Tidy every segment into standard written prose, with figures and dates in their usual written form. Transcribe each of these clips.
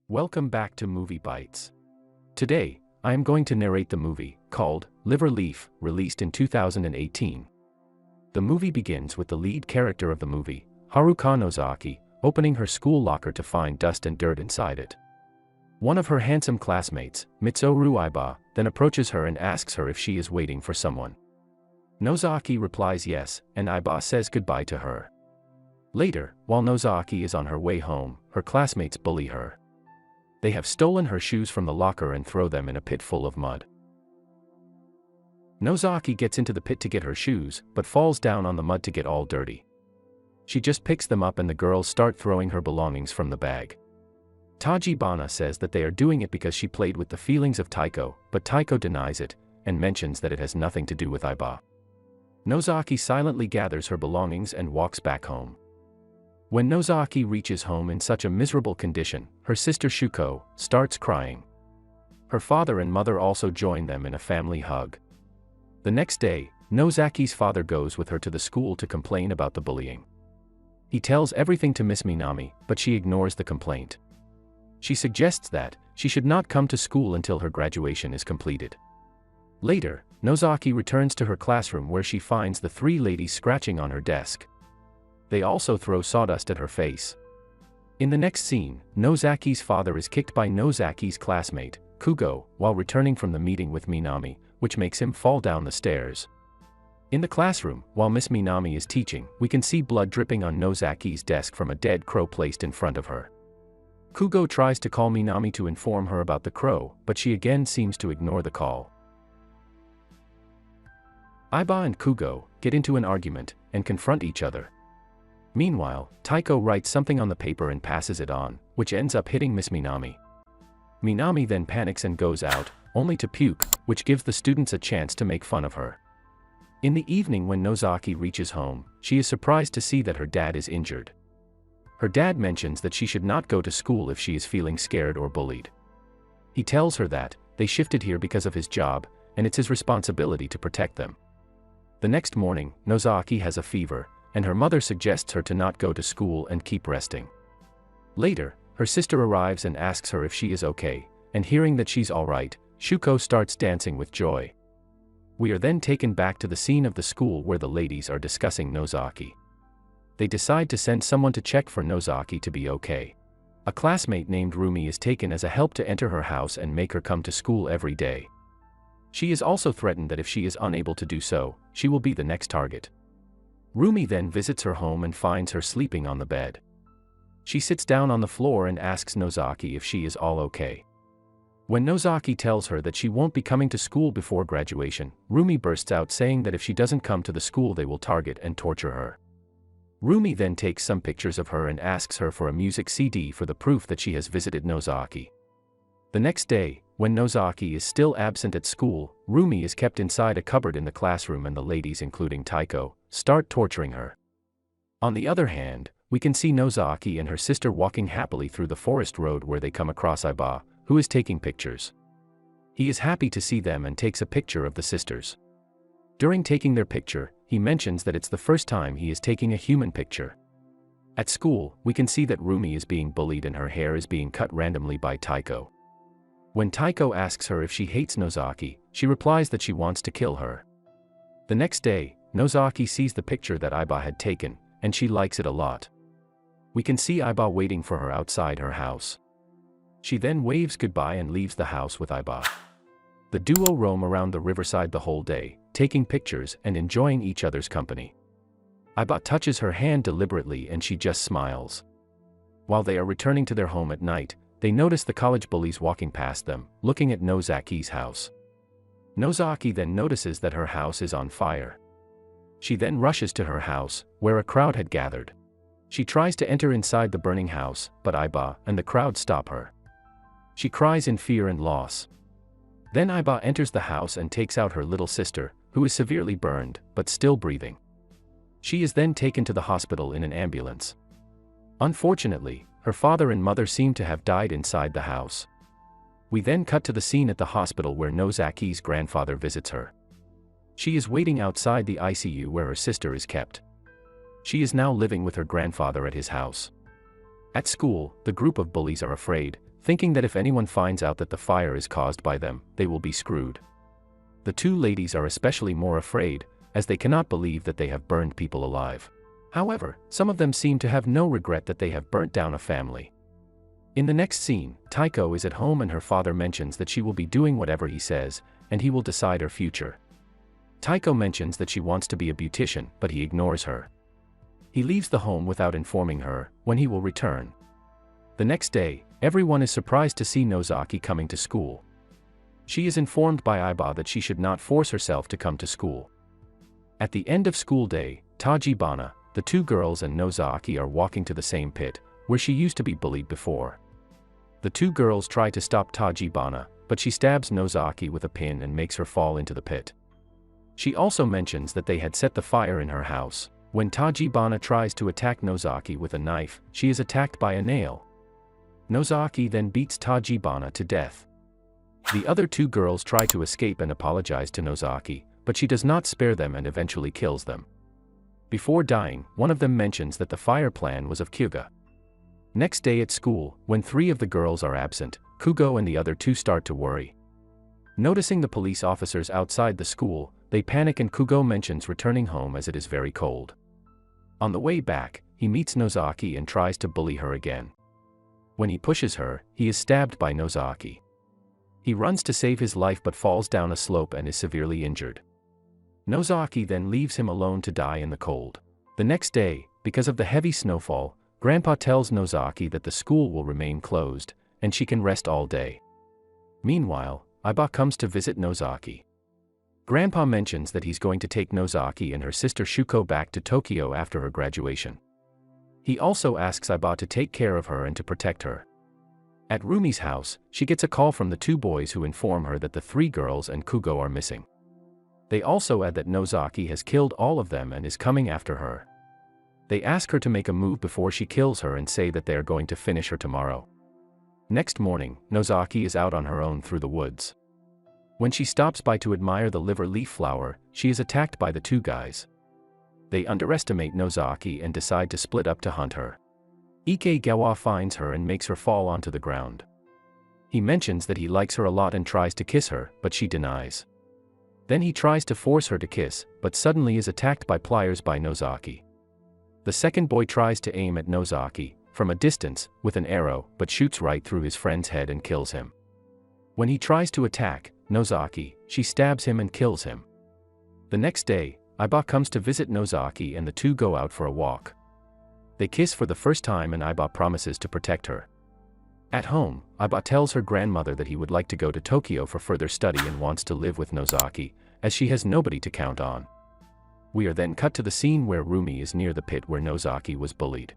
Welcome back to Movie Bites. Today, I am going to narrate the movie, called Liverleaf, released in 2018. The movie begins with the lead character of the movie, Haruka Nozaki, opening her school locker to find dust and dirt inside it. One of her handsome classmates, Mitsuru Aiba, then approaches her and asks her if she is waiting for someone. Nozaki replies yes, and Aiba says goodbye to her. Later, while Nozaki is on her way home, her classmates bully her. They have stolen her shoes from the locker and throw them in a pit full of mud. Nozaki gets into the pit to get her shoes, but falls down on the mud to get all dirty. She just picks them up and the girls start throwing her belongings from the bag. Tajibana says that they are doing it because she played with the feelings of Taiko, but Taiko denies it, and mentions that it has nothing to do with Aiba. Nozaki silently gathers her belongings and walks back home. When Nozaki reaches home in such a miserable condition, her sister Shuko starts crying. Her father and mother also join them in a family hug. The next day, Nozaki's father goes with her to the school to complain about the bullying. He tells everything to Miss Minami, but she ignores the complaint. She suggests that she should not come to school until her graduation is completed. Later, Nozaki returns to her classroom where she finds the three ladies scratching on her desk. They also throw sawdust at her face. In the next scene, Nozaki's father is kicked by Nozaki's classmate, Kugo, while returning from the meeting with Minami, which makes him fall down the stairs. In the classroom, while Miss Minami is teaching, we can see blood dripping on Nozaki's desk from a dead crow placed in front of her. Kugo tries to call Minami to inform her about the crow, but she again seems to ignore the call. Aiba and Kugo get into an argument and confront each other. Meanwhile, Taiko writes something on the paper and passes it on, which ends up hitting Miss Minami. Minami then panics and goes out, only to puke, which gives the students a chance to make fun of her. In the evening when Nozaki reaches home, she is surprised to see that her dad is injured. Her dad mentions that she should not go to school if she is feeling scared or bullied. He tells her that they shifted here because of his job, and it's his responsibility to protect them. The next morning, Nozaki has a fever, and her mother suggests her to not go to school and keep resting. Later, her sister arrives and asks her if she is okay, and hearing that she's alright, Shuko starts dancing with joy. We are then taken back to the scene of the school where the ladies are discussing Nozaki. They decide to send someone to check for Nozaki to be okay. A classmate named Rumi is taken as a help to enter her house and make her come to school every day. She is also threatened that if she is unable to do so, she will be the next target. Rumi then visits her home and finds her sleeping on the bed. She sits down on the floor and asks Nozaki if she is all okay. When Nozaki tells her that she won't be coming to school before graduation, Rumi bursts out saying that if she doesn't come to the school they will target and torture her. Rumi then takes some pictures of her and asks her for a music CD for the proof that she has visited Nozaki. The next day, when Nozaki is still absent at school, Rumi is kept inside a cupboard in the classroom and the ladies, including Taiko, start torturing her. On the other hand, we can see Nozaki and her sister walking happily through the forest road where they come across Aiba, who is taking pictures. He is happy to see them and takes a picture of the sisters. During taking their picture, he mentions that it's the first time he is taking a human picture. At school, we can see that Rumi is being bullied and her hair is being cut randomly by Taiko. When Taiko asks her if she hates Nozaki, she replies that she wants to kill her. The next day, Nozaki sees the picture that Aiba had taken, and she likes it a lot. We can see Aiba waiting for her outside her house. She then waves goodbye and leaves the house with Aiba. The duo roam around the riverside the whole day, taking pictures and enjoying each other's company. Aiba touches her hand deliberately and she just smiles. While they are returning to their home at night, they notice the college bullies walking past them, looking at Nozaki's house. Nozaki then notices that her house is on fire. She then rushes to her house, where a crowd had gathered. She tries to enter inside the burning house, but Aiba and the crowd stop her. She cries in fear and loss. Then Aiba enters the house and takes out her little sister, who is severely burned, but still breathing. She is then taken to the hospital in an ambulance. Unfortunately, her father and mother seem to have died inside the house. We then cut to the scene at the hospital where Nozaki's grandfather visits her. She is waiting outside the ICU where her sister is kept. She is now living with her grandfather at his house. At school, the group of bullies are afraid, thinking that if anyone finds out that the fire is caused by them, they will be screwed. The two ladies are especially more afraid, as they cannot believe that they have burned people alive. However, some of them seem to have no regret that they have burnt down a family. In the next scene, Taiko is at home and her father mentions that she will be doing whatever he says, and he will decide her future. Taiko mentions that she wants to be a beautician, but he ignores her. He leaves the home without informing her when he will return. The next day, everyone is surprised to see Nozaki coming to school. She is informed by Aiba that she should not force herself to come to school. At the end of school day, Tajibana, the two girls and Nozaki are walking to the same pit, where she used to be bullied before. The two girls try to stop Tajibana, but she stabs Nozaki with a pin and makes her fall into the pit. She also mentions that they had set the fire in her house. When Tajibana tries to attack Nozaki with a knife, she is attacked by a nail. Nozaki then beats Tajibana to death. The other two girls try to escape and apologize to Nozaki, but she does not spare them and eventually kills them. Before dying, one of them mentions that the fire plan was of Kyuga. Next day at school, when three of the girls are absent, Kugo and the other two start to worry. Noticing the police officers outside the school, they panic and Kugo mentions returning home as it is very cold. On the way back, he meets Nozaki and tries to bully her again. When he pushes her, he is stabbed by Nozaki. He runs to save his life but falls down a slope and is severely injured. Nozaki then leaves him alone to die in the cold. The next day, because of the heavy snowfall, Grandpa tells Nozaki that the school will remain closed, and she can rest all day. Meanwhile, Aiba comes to visit Nozaki. Grandpa mentions that he's going to take Nozaki and her sister Shuko back to Tokyo after her graduation. He also asks Aiba to take care of her and to protect her. At Rumi's house, she gets a call from the two boys who inform her that the three girls and Kugo are missing. They also add that Nozaki has killed all of them and is coming after her. They ask her to make a move before she kills her and say that they are going to finish her tomorrow. Next morning, Nozaki is out on her own through the woods. When she stops by to admire the liver-leaf flower, she is attacked by the two guys. They underestimate Nozaki and decide to split up to hunt her. Ikegawa finds her and makes her fall onto the ground. He mentions that he likes her a lot and tries to kiss her, but she denies. Then he tries to force her to kiss, but suddenly is attacked by pliers by Nozaki. The second boy tries to aim at Nozaki, from a distance, with an arrow, but shoots right through his friend's head and kills him. When he tries to attack Nozaki, she stabs him and kills him. The next day, Aiba comes to visit Nozaki and the two go out for a walk. They kiss for the first time and Aiba promises to protect her. At home, Aiba tells her grandmother that he would like to go to Tokyo for further study and wants to live with Nozaki, as she has nobody to count on. We are then cut to the scene where Rumi is near the pit where Nozaki was bullied.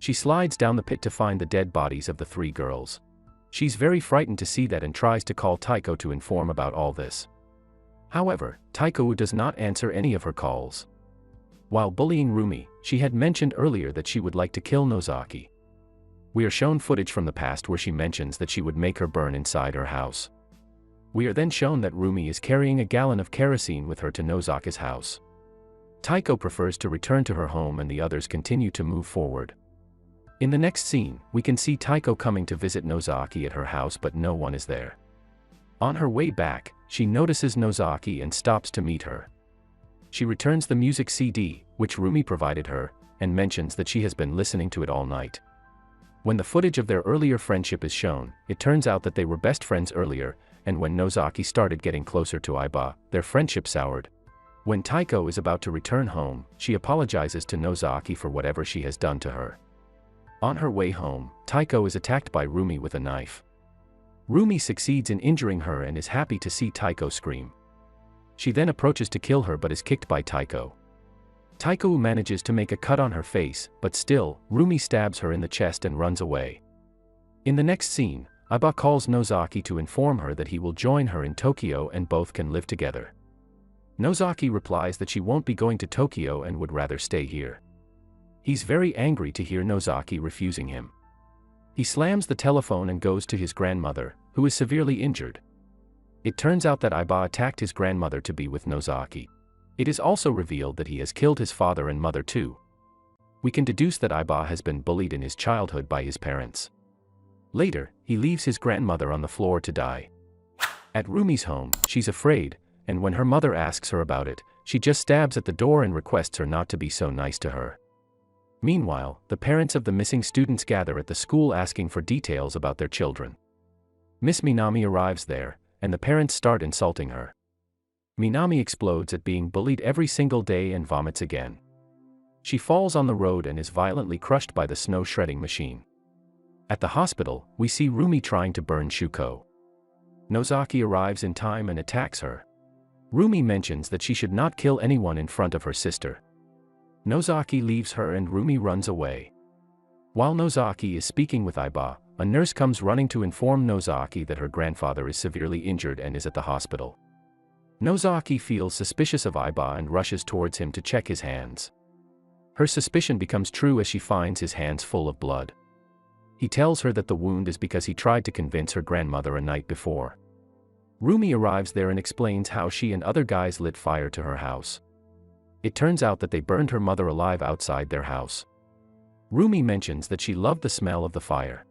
She slides down the pit to find the dead bodies of the three girls. She's very frightened to see that and tries to call Taiko to inform about all this. However, Taiko does not answer any of her calls. While bullying Rumi, she had mentioned earlier that she would like to kill Nozaki. We are shown footage from the past where she mentions that she would make her burn inside her house. We are then shown that Rumi is carrying a gallon of kerosene with her to Nozaki's house. Taiko prefers to return to her home and the others continue to move forward. In the next scene, we can see Taiko coming to visit Nozaki at her house but no one is there. On her way back, she notices Nozaki and stops to meet her. She returns the music CD, which Rumi provided her, and mentions that she has been listening to it all night. When the footage of their earlier friendship is shown, it turns out that they were best friends earlier, and when Nozaki started getting closer to Aiba, their friendship soured. When Taiko is about to return home, she apologizes to Nozaki for whatever she has done to her. On her way home, Taiko is attacked by Rumi with a knife. Rumi succeeds in injuring her and is happy to see Taiko scream. She then approaches to kill her but is kicked by Taiko. Taiko manages to make a cut on her face, but still, Rumi stabs her in the chest and runs away. In the next scene, Aiba calls Nozaki to inform her that he will join her in Tokyo and both can live together. Nozaki replies that she won't be going to Tokyo and would rather stay here. He's very angry to hear Nozaki refusing him. He slams the telephone and goes to his grandmother, who is severely injured. It turns out that Aiba attacked his grandmother to be with Nozaki. It is also revealed that he has killed his father and mother too. We can deduce that Aiba has been bullied in his childhood by his parents. Later, he leaves his grandmother on the floor to die. At Rumi's home, she's afraid, and when her mother asks her about it, she just stabs at the door and requests her not to be so nice to her. Meanwhile, the parents of the missing students gather at the school asking for details about their children. Miss Minami arrives there, and the parents start insulting her. Minami explodes at being bullied every single day and vomits again. She falls on the road and is violently crushed by the snow shredding machine. At the hospital, we see Rumi trying to burn Shuko. Nozaki arrives in time and attacks her. Rumi mentions that she should not kill anyone in front of her sister. Nozaki leaves her and Rumi runs away. While Nozaki is speaking with Aiba, a nurse comes running to inform Nozaki that her grandfather is severely injured and is at the hospital. Nozaki feels suspicious of Aiba and rushes towards him to check his hands. Her suspicion becomes true as she finds his hands full of blood. He tells her that the wound is because he tried to convince her grandmother a night before. Rumi arrives there and explains how she and other guys lit fire to her house. It turns out that they burned her mother alive outside their house. Rumi mentions that she loved the smell of the fire.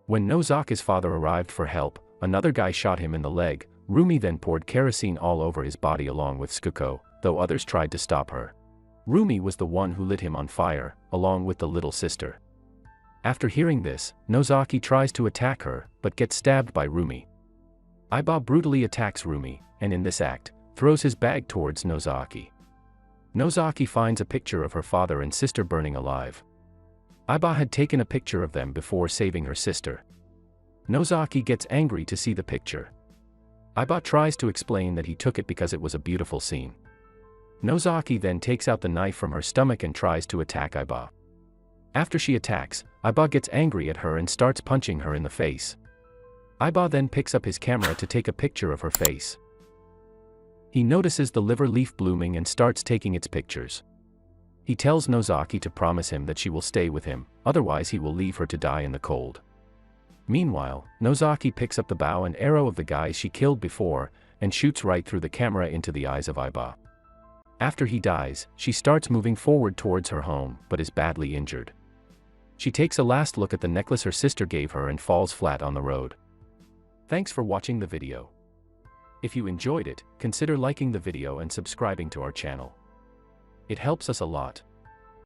When Nozaki's father arrived for help, another guy shot him in the leg. Rumi then poured kerosene all over his body along with Tsuko, though others tried to stop her. Rumi was the one who lit him on fire, along with the little sister. After hearing this, Nozaki tries to attack her, but gets stabbed by Rumi. Aiba brutally attacks Rumi, and in this act, throws his bag towards Nozaki. Nozaki finds a picture of her father and sister burning alive. Aiba had taken a picture of them before saving her sister. Nozaki gets angry to see the picture. Aiba tries to explain that he took it because it was a beautiful scene. Nozaki then takes out the knife from her stomach and tries to attack Aiba. After she attacks, Aiba gets angry at her and starts punching her in the face. Aiba then picks up his camera to take a picture of her face. He notices the liver leaf blooming and starts taking its pictures. He tells Nozaki to promise him that she will stay with him, otherwise he will leave her to die in the cold. Meanwhile, Nozaki picks up the bow and arrow of the guy she killed before, and shoots right through the camera into the eyes of Aiba. After he dies, she starts moving forward towards her home, but is badly injured. She takes a last look at the necklace her sister gave her and falls flat on the road. Thanks for watching the video. If you enjoyed it, consider liking the video and subscribing to our channel. It helps us a lot.